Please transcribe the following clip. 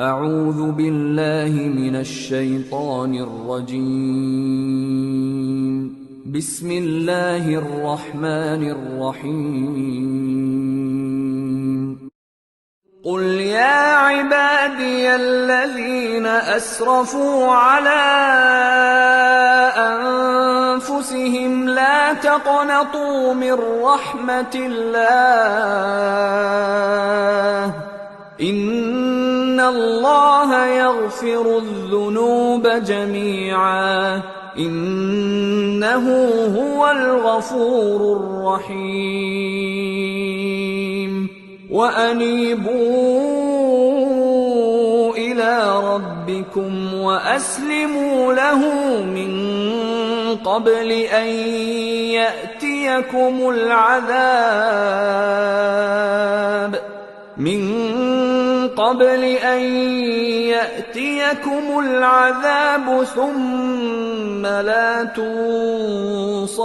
अऊज़ु बिल्लाहि मिनश शैतानिर रजीम। बिस्मिल्लाहिर रहमानिर रहीम। क़ुल या इबादियल्लज़ीना अस्रफ़ू अला अन्फुसिहिम ला तक़नतू मिर रहमतिल्लाह इन्नल्लाह यग़फ़िरुज़्ज़ुनूब जमीअन इन्नहु हुवल गफ़ूरुर रहीम। वअनीबू इला रब्बिकुम वअस्लिमू लहू मिन क़ब्लि अन यअतियकुमुल अज़ाब ثم لا تنصرون